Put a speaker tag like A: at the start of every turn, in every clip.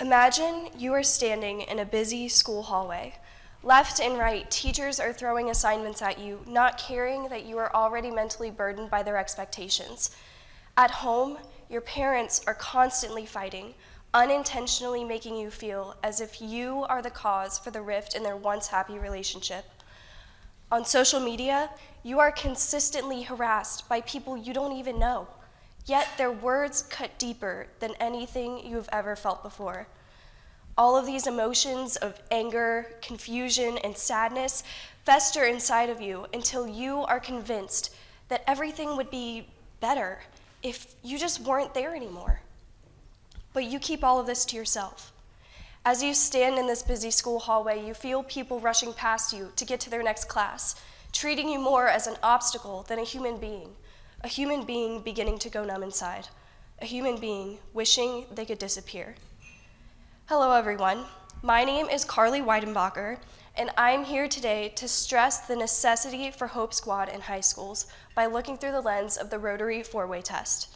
A: Imagine you are standing in a busy school hallway. Left and right, teachers are throwing assignments at you, not caring that you are already mentally burdened by their expectations. At home, your parents are constantly fighting, unintentionally making you feel as if you are the cause for the rift in their once happy relationship. On social media, you are consistently harassed by people you don't even know, yet their words cut deeper than anything you've ever felt before. All of these emotions of anger, confusion, and sadness fester inside of you until you are convinced that everything would be better if you just weren't there anymore. But you keep all of this to yourself. As you stand in this busy school hallway, you feel people rushing past you to get to their next class, treating you more as an obstacle than a human being beginning to go numb inside, a human being wishing they could disappear. Hello everyone, my name is Carly Wiedenbacher, and I'm here today to stress the necessity for Hope Squad in high schools by looking through the lens of the Rotary four-way test.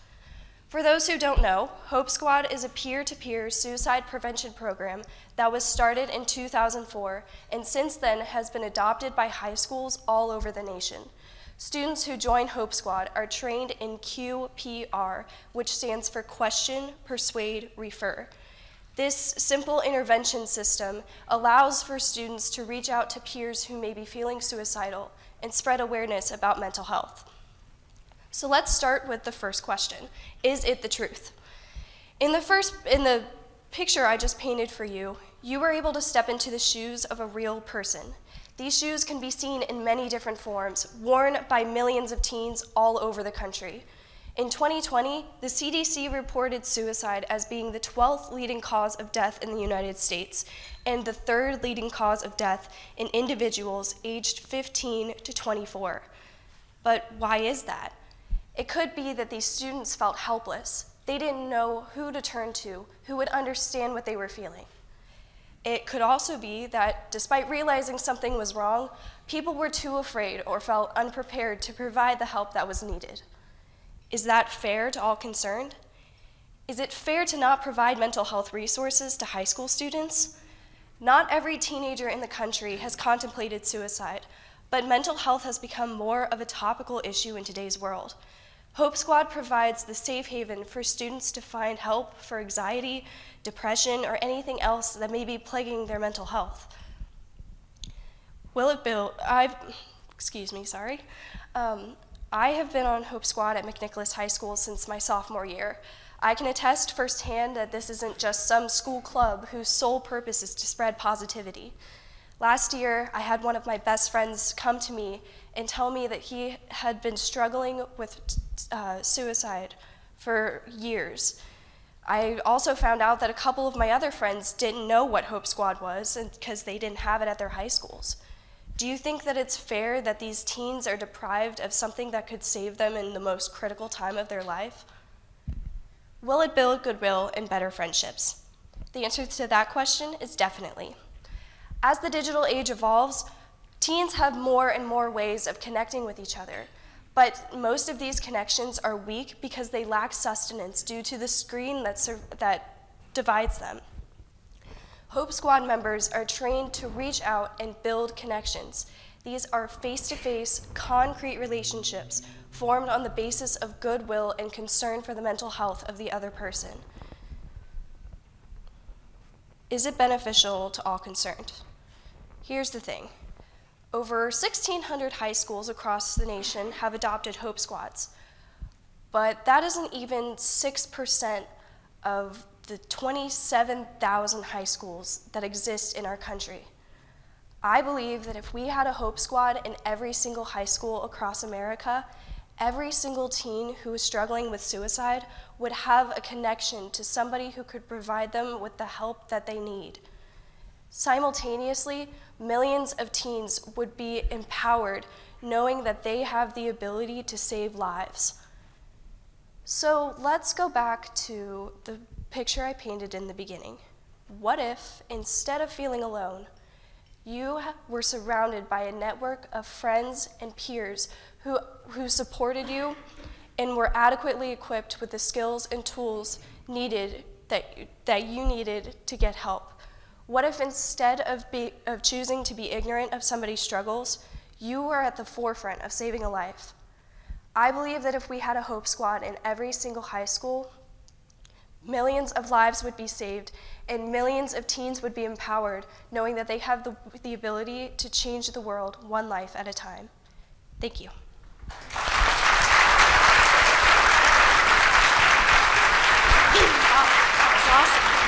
A: For those who don't know, Hope Squad is a peer-to-peer suicide prevention program that was started in 2004 and since then has been adopted by high schools all over the nation. Students who join Hope Squad are trained in QPR, which stands for Question, Persuade, Refer. This simple intervention system allows for students to reach out to peers who may be feeling suicidal and spread awareness about mental health. So let's start with the first question. Is it the truth? In the picture I just painted for you, you were able to step into the shoes of a real person. These shoes can be seen in many different forms, worn by millions of teens all over the country. In 2020, the CDC reported suicide as being the 12th leading cause of death in the United States and the 3rd leading cause of death in individuals aged 15 to 24. But why is that? It could be that these students felt helpless. They didn't know who to turn to, who would understand what they were feeling. It could also be that despite realizing something was wrong, people were too afraid or felt unprepared to provide the help that was needed. Is that fair to all concerned? Is it fair to not provide mental health resources to high school students? Not every teenager in the country has contemplated suicide, but mental health has become more of a topical issue in today's world. Hope Squad provides the safe haven for students to find help for anxiety, depression, or anything else that may be plaguing their mental health. I have been on Hope Squad at McNicholas High School since my sophomore year. I can attest firsthand that this isn't just some school club whose sole purpose is to spread positivity. Last year, I had one of my best friends come to me and tell me that he had been struggling with suicide for years. I also found out that a couple of my other friends didn't know what Hope Squad was because they didn't have it at their high schools. Do you think that it's fair that these teens are deprived of something that could save them in the most critical time of their life? Will it build goodwill and better friendships? The answer to that question is definitely. As the digital age evolves, teens have more and more ways of connecting with each other, but most of these connections are weak because they lack sustenance due to the screen that divides them. Hope Squad members are trained to reach out and build connections. These are face-to-face, concrete relationships formed on the basis of goodwill and concern for the mental health of the other person. Is it beneficial to all concerned? Here's the thing. Over 1,600 high schools across the nation have adopted Hope Squads, but that isn't even 6% of the 27,000 high schools that exist in our country. I believe that if we had a Hope Squad in every single high school across America, every single teen who is struggling with suicide would have a connection to somebody who could provide them with the help that they need. Simultaneously, millions of teens would be empowered knowing that they have the ability to save lives. So let's go back to the picture I painted in the beginning. What if, instead of feeling alone, you were surrounded by a network of friends and peers who supported you and were adequately equipped with the skills and tools needed that you needed to get help? What if instead of choosing to be ignorant of somebody's struggles, you were at the forefront of saving a life? I believe that if we had a Hope Squad in every single high school, millions of lives would be saved and millions of teens would be empowered, knowing that they have the ability to change the world one life at a time. Thank you.
B: That was awesome.